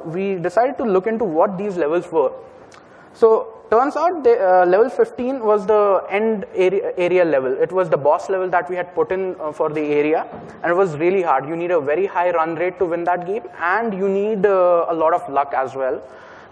we decided to look into what these levels were. So turns out level 15 was the end area level. It was the boss level that we had put in for the area, and it was really hard. You need a very high run rate to win that game, and you need a lot of luck as well.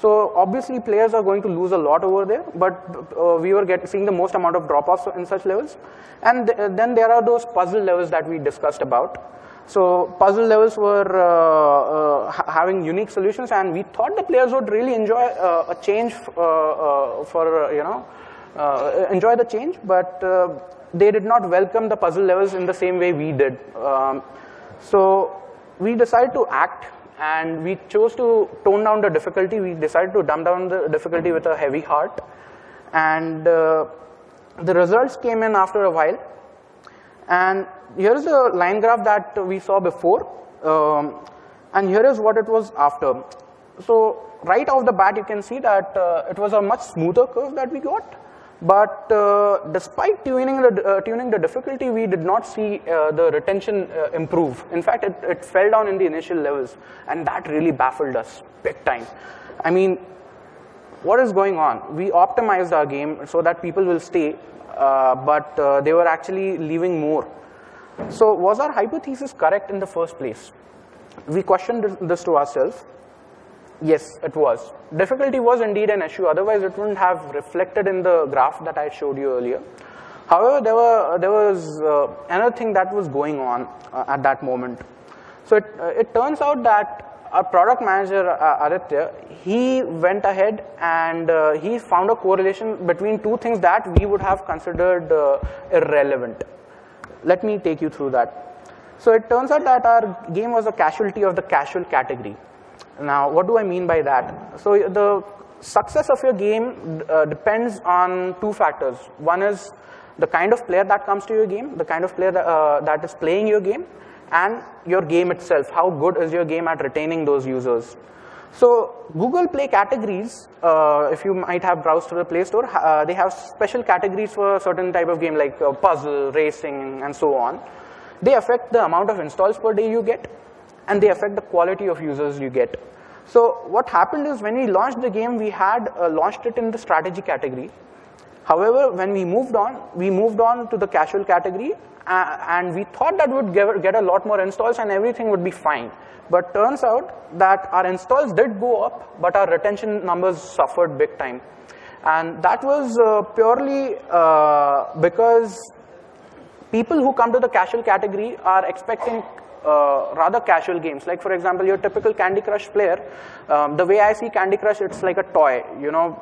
So obviously players are going to lose a lot over there, but we were seeing the most amount of drop-offs in such levels. And then there are those puzzle levels that we discussed about. So puzzle levels were having unique solutions, and we thought the players would really enjoy a change enjoy the change, but they did not welcome the puzzle levels in the same way we did. So we decided to act, and we chose to tone down the difficulty. We decided to dumb down the difficulty with a heavy heart, and the results came in after a while. And here is the line graph that we saw before, and here is what it was after. So right off the bat, you can see that it was a much smoother curve that we got. But despite tuning the difficulty, we did not see the retention improve. In fact, it fell down in the initial levels, and that really baffled us big time. I mean, what is going on? We optimized our game so that people will stay, but they were actually leaving more. So was our hypothesis correct in the first place? We questioned this to ourselves. Yes, it was. Difficulty was indeed an issue, otherwise it wouldn't have reflected in the graph that I showed you earlier. However, there was another thing that was going on at that moment. So it turns out that our product manager, Aditya, he went ahead and he found a correlation between two things that we would have considered irrelevant. Let me take you through that. So it turns out that our game was a casualty of the casual category. Now, what do I mean by that? So the success of your game depends on two factors. One is the kind of player that comes to your game, the kind of player that is playing your game, and your game itself. How good is your game at retaining those users? So Google Play categories, if you might have browsed through the Play Store, they have special categories for a certain type of game like puzzle, racing, and so on. They affect the amount of installs per day you get, and they affect the quality of users you get. So what happened is when we launched the game, we had launched it in the strategy category. However, when we moved on to the casual category, and we thought that we would get a lot more installs and everything would be fine. But turns out that our installs did go up, but our retention numbers suffered big time. And that was purely because people who come to the casual category are expecting rather casual games. Like for example, your typical Candy Crush player, the way I see Candy Crush, it's like a toy. You know,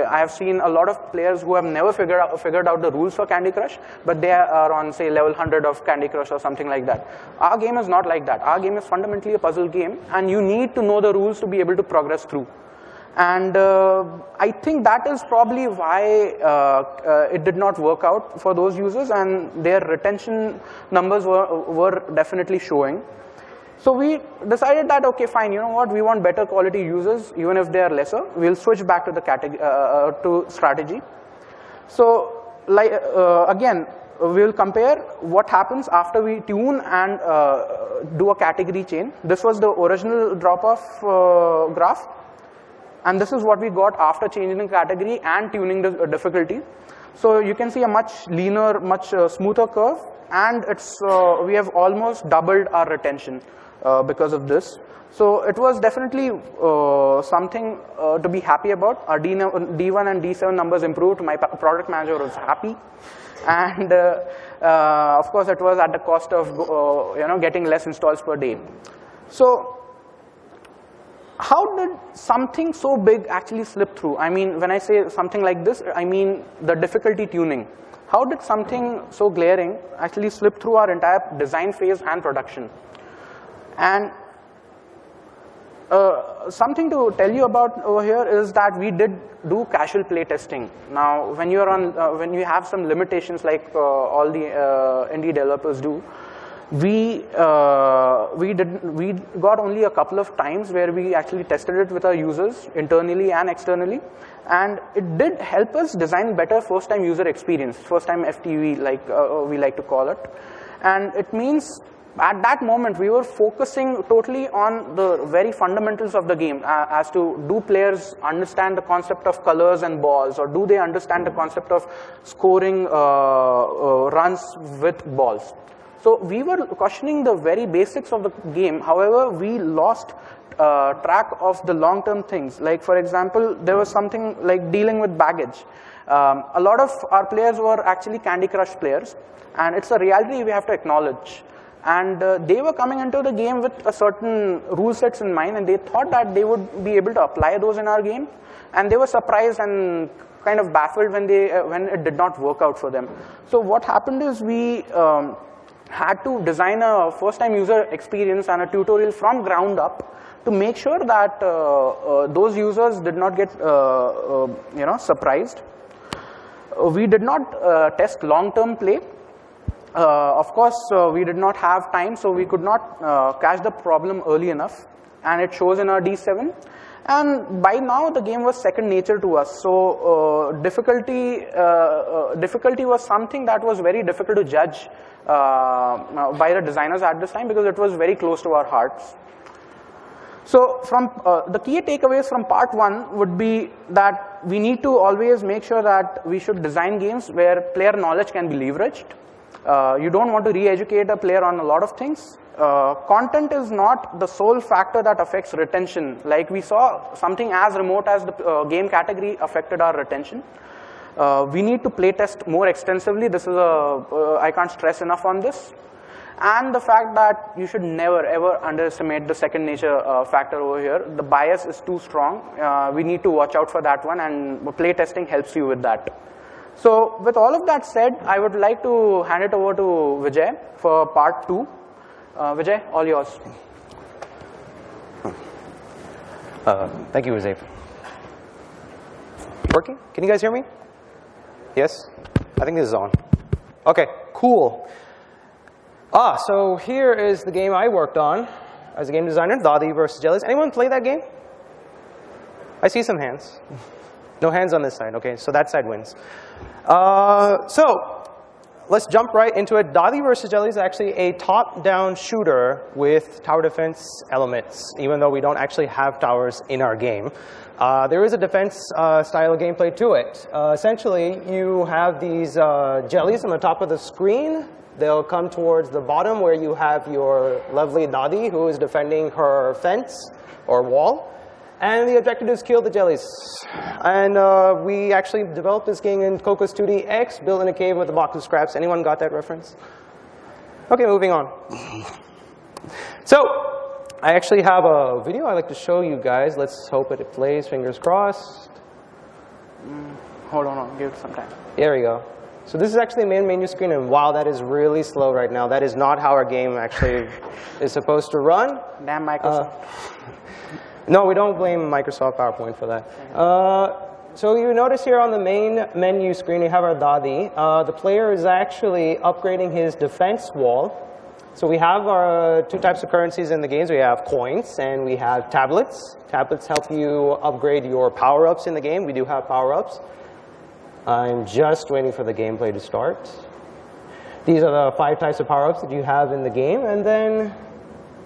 I have seen a lot of players who have never figured out the rules for Candy Crush, but they are on say level 100 of Candy Crush or something like that. Our game is not like that. Our game is fundamentally a puzzle game, and you need to know the rules to be able to progress through. And I think that is probably why it did not work out for those users, and their retention numbers were definitely showing. So we decided that, okay, fine, you know what, we want better quality users, even if they are lesser. We'll switch back to the to strategy. So like, again, we'll compare what happens after we tune and do a category change. This was the original drop-off graph. And this is what we got after changing the category and tuning the difficulty. So you can see a much leaner, much smoother curve, and it's we have almost doubled our retention because of this. So it was definitely something to be happy about. Our D1 and D7 numbers improved. My product manager was happy, and of course it was at the cost of getting less installs per day. So how did something so big actually slip through? I mean, when I say something like this, I mean the difficulty tuning. How did something so glaring actually slip through our entire design phase and production? And something to tell you about over here is that we did do casual play testing. Now, when you are on, when you have some limitations like all the indie developers do, we got only a couple of times where we actually tested it with our users internally and externally, and it did help us design better first-time user experience, first-time FTV, like we like to call it. And it means at that moment, we were focusing totally on the very fundamentals of the game, as to do players understand the concept of colors and balls, or do they understand the concept of scoring runs with balls. So we were questioning the very basics of the game. However, we lost track of the long-term things. Like, for example, there was something like dealing with baggage. A lot of our players were actually Candy Crush players, and it's a reality we have to acknowledge. And they were coming into the game with a certain rule sets in mind, and they thought that they would be able to apply those in our game, and they were surprised and kind of baffled when it did not work out for them. So what happened is we had to design a first-time user experience and a tutorial from ground up to make sure that those users did not get surprised. We did not test long-term play. Of course, we did not have time, so we could not catch the problem early enough, and it shows in our D7. And by now, the game was second nature to us. So difficulty was something that was very difficult to judge by the designers at this time, because it was very close to our hearts. So from the key takeaways from part 1 would be that we need to always make sure that we should design games where player knowledge can be leveraged. You don't want to re-educate a player on a lot of things. Content is not the sole factor that affects retention. Like we saw, something as remote as the game category affected our retention. We need to play test more extensively. This is I can't stress enough on this. And the fact that you should never ever underestimate the second nature factor over here. The bias is too strong. We need to watch out for that one, and play testing helps you with that. So with all of that said, I would like to hand it over to Vijay for part 2. Vijay, all yours. Thank you, Huzaifa. Working? Can you guys hear me? Yes? I think this is on. Okay, cool. So here is the game I worked on as a game designer, Dadi vs. Jellies. Anyone play that game? I see some hands. No hands on this side. Okay, so that side wins. So let's jump right into it. Dadi vs. Jellies is actually a top-down shooter with tower defense elements, even though we don't actually have towers in our game. There is a defense style of gameplay to it. Essentially, you have these jellies on the top of the screen. They'll come towards the bottom where you have your lovely Dadi, who is defending her fence or wall. And the objective is kill the jellies. And we actually developed this game in Cocos 2D-X, built in a cave with a box of scraps. Anyone got that reference? Okay, moving on. So I actually have a video I'd like to show you guys. Let's hope it plays, fingers crossed. Hold on, give it some time. There we go. So this is actually the main menu screen, and wow, that is really slow right now. That is not how our game actually is supposed to run. Damn Microsoft. No, we don't blame Microsoft PowerPoint for that. So you notice here on the main menu screen, we have our Dadi. The player is actually upgrading his defense wall. So we have our two types of currencies in the games. We have coins and we have tablets. Tablets help you upgrade your power-ups in the game. We do have power-ups. I'm just waiting for the gameplay to start. These are the 5 types of power-ups that you have in the game, and then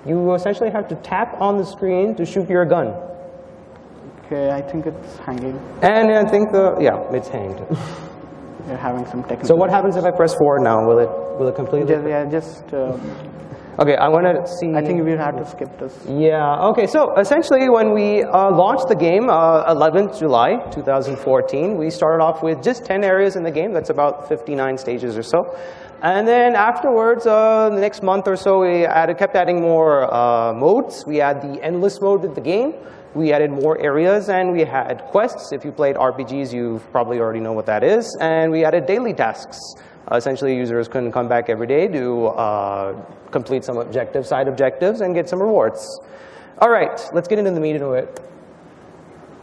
you essentially have to tap on the screen to shoot your gun. Okay, I think it's hanging. And I think it's hanged. You're having some technical. So what happens if I press forward now? Will it completely? Okay, I want to see. I think we have to skip this. Yeah. Okay. So essentially, when we launched the game, 11th July 2014, we started off with just 10 areas in the game. That's about 59 stages or so. And then afterwards, the next month or so, we kept adding more modes. We had the endless mode of the game. We added more areas, and we had quests. If you played RPGs, you probably already know what that is. And we added daily tasks. Essentially, users can come back every day to complete some side objectives, and get some rewards. All right, let's get into the meat of it.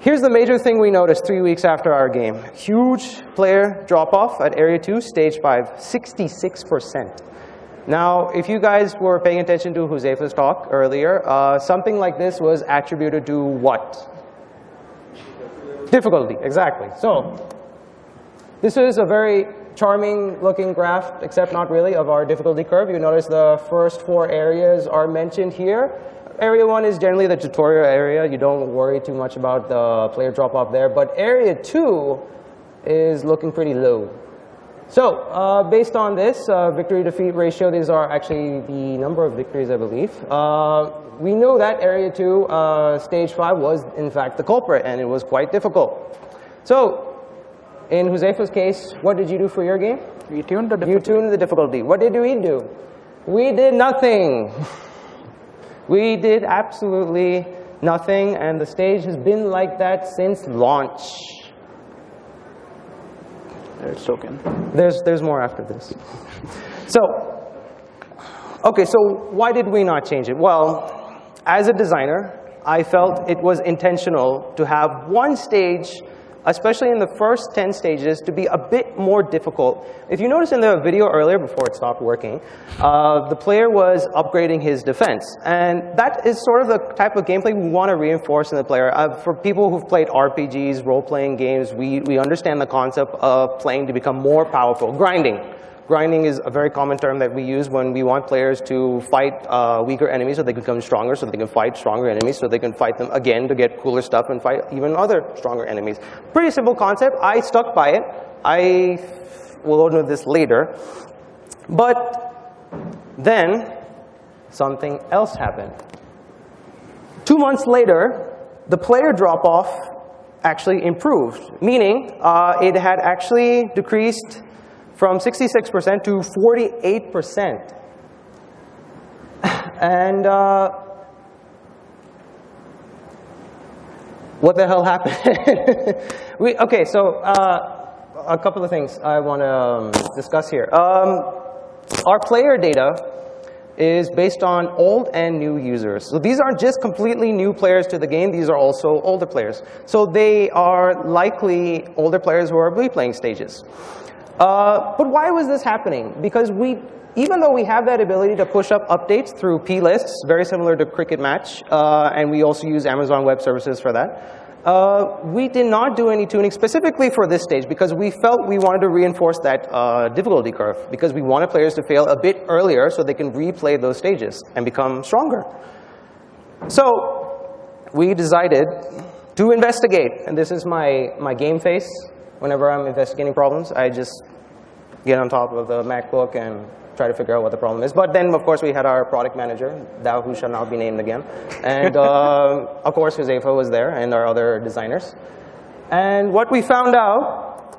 Here's the major thing we noticed 3 weeks after our game. Huge player drop-off at Area 2, Stage 5, 66%. Now, if you guys were paying attention to Huzaifa's talk earlier, something like this was attributed to what? Difficulty, exactly. So this is a very charming looking graph, except not really, of our difficulty curve. You notice the first 4 areas are mentioned here. Area 1 is generally the tutorial area. You don't worry too much about the player drop-off there. But area 2 is looking pretty low. So based on this victory-defeat ratio, these are actually the number of victories, I believe. We know that area 2, stage 5, was in fact the culprit, and it was quite difficult. So in Huzaifa's case, what did you do for your game? We tuned the difficulty. You tuned the difficulty. What did we do? We did nothing. We did absolutely nothing, and the stage has been like that since launch. There's token. There's more after this. So, okay, so why did we not change it? Well, as a designer, I felt it was intentional to have one stage, especially in the first 10 stages, to be a bit more difficult. If you notice in the video earlier, before it stopped working, the player was upgrading his defense. And that is sort of the type of gameplay we want to reinforce in the player. For people who've played RPGs, role-playing games, we understand the concept of playing to become more powerful. Grinding. Grinding is a very common term that we use when we want players to fight weaker enemies so they can become stronger, so they can fight stronger enemies, so they can fight them again to get cooler stuff and fight even other stronger enemies. Pretty simple concept. I stuck by it. I will go into this later. But then something else happened. 2 months later, the player drop-off actually improved, meaning it had actually decreased from 66% to 48%. And what the hell happened? Okay, so a couple of things I want to discuss here. Our player data is based on old and new users. So these aren't just completely new players to the game, these are also older players. So they are likely older players who are replaying stages. But why was this happening? Because even though we have that ability to push up updates through P-lists, very similar to Cricket Match, and we also use Amazon Web Services for that, we did not do any tuning specifically for this stage because we felt we wanted to reinforce that difficulty curve because we wanted players to fail a bit earlier so they can replay those stages and become stronger. So we decided to investigate, and this is my game face. Whenever I'm investigating problems, I just get on top of the MacBook and try to figure out what the problem is. But then, of course, we had our product manager, thou who shall not be named again. And of course, Huzaifa was there and our other designers. And what we found out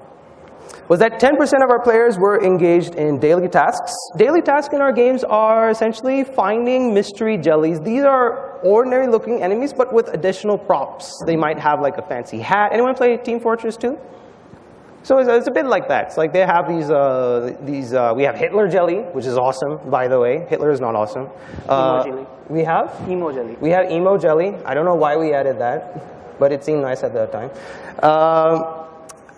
was that 10% of our players were engaged in daily tasks. Daily tasks in our games are essentially finding mystery jellies. These are ordinary looking enemies, but with additional props. They might have like a fancy hat. Anyone play Team Fortress 2? So it's a bit like that. It's like they have we have Hitler jelly, which is awesome, by the way. Hitler is not awesome. Emo jelly. We have? Emo jelly. We have emo jelly. I don't know why we added that, but it seemed nice at that time.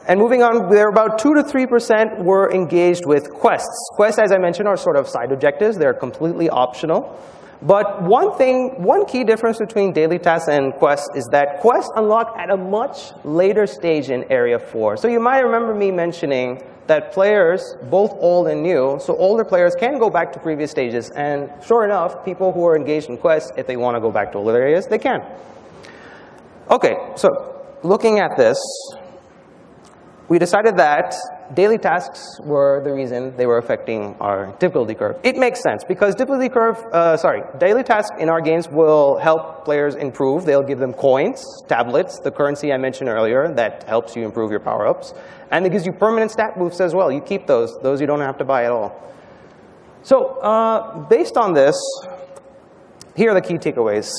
And moving on, there about 2 to 3% were engaged with quests. Quests, as I mentioned, are sort of side objectives. They're completely optional. But one key difference between daily tasks and quests is that quests unlock at a much later stage in Area 4. So you might remember me mentioning that players, both old and new, so older players can go back to previous stages. And sure enough, people who are engaged in quests, if they want to go back to older areas, they can. Okay, so looking at this, we decided that daily tasks were the reason they were affecting our difficulty curve. It makes sense because daily tasks in our games will help players improve. They'll give them coins, tablets, the currency I mentioned earlier that helps you improve your power-ups. And it gives you permanent stat boosts as well. You keep those you don't have to buy at all. So based on this, here are the key takeaways.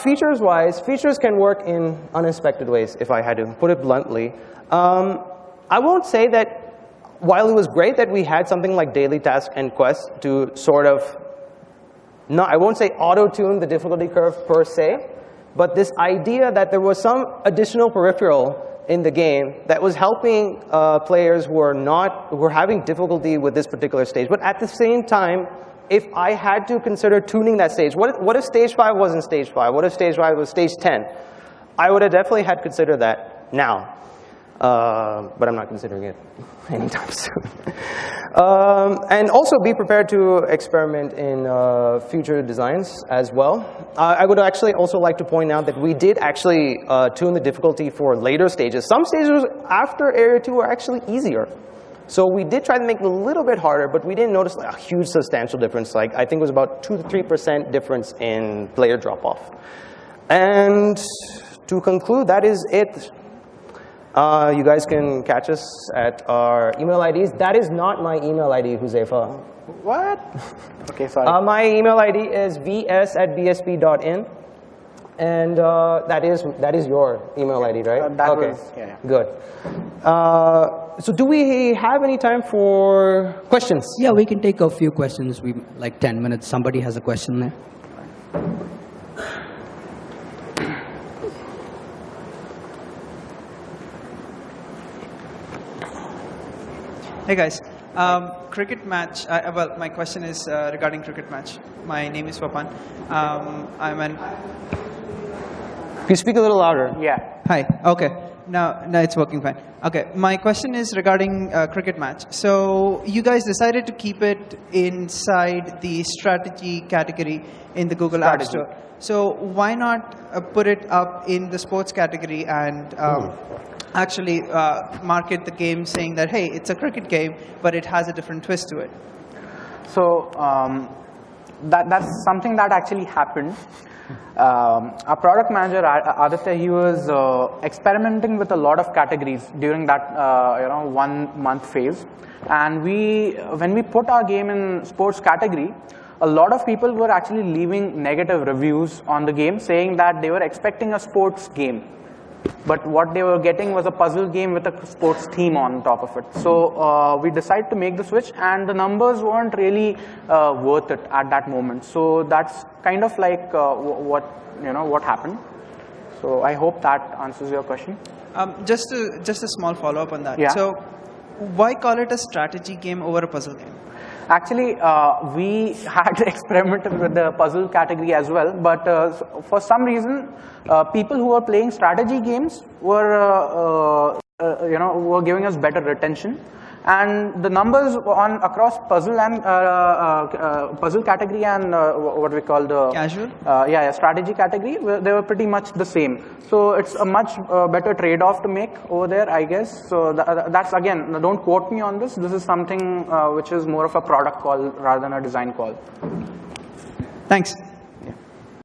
Features-wise, features can work in unexpected ways, if I had to put it bluntly. I won't say that while it was great that we had something like daily tasks and quests to sort of, I won't say auto-tune the difficulty curve per se, but this idea that there was some additional peripheral in the game that was helping players who were having difficulty with this particular stage. But at the same time, if I had to consider tuning that stage, what if stage 5 wasn't stage 5? What if stage 5 was stage 10? I would have definitely had considered that now. but I'm not considering it anytime soon. And also be prepared to experiment in future designs as well. I would actually also like to point out that we did actually tune the difficulty for later stages. Some stages after Area 2 are actually easier. So we did try to make it a little bit harder, but we didn't notice like a huge substantial difference. Like I think it was about 2 to 3% difference in player drop-off. And to conclude, that is it. You guys can catch us at our email IDs. That is not my email ID, Huzaifa. What? Okay, sorry. My email ID is vs@bsp.in. And that is your email ID, right? That okay. was, yeah. Good. So do we have any time for questions? Yeah, we can take a few questions. We like 10 minutes. Somebody has a question there. Hey guys, cricket match. Well, my question is regarding cricket match. My name is Vapan. I'm an. Can you speak a little louder? Yeah. Hi. Okay. No, it's working fine. Okay. My question is regarding cricket match. So you guys decided to keep it inside the strategy category in the Google App Store. So why not put it up in the sports category and actually market the game saying that, hey, it's a cricket game, but it has a different twist to it? So that's something that actually happened. Our product manager, Aditya, he was experimenting with a lot of categories during that 1 month phase. And when we put our game in sports category, a lot of people were actually leaving negative reviews on the game, saying that they were expecting a sports game. But what they were getting was a puzzle game with a sports theme on top of it. So we decided to make the switch, and the numbers weren't really worth it at that moment. So that's kind of like what happened. So I hope that answers your question. Just a small follow-up on that. Yeah. So why call it a strategy game over a puzzle game? Actually, we had experimented with the puzzle category as well, but for some reason, people who were playing strategy games were giving us better retention, and the numbers across puzzle and puzzle category and what we call the Casual? Strategy category, they were pretty much the same. So it's a much better trade-off to make over there, I guess. So that's, again, don't quote me on this. This is something which is more of a product call rather than a design call. Thanks.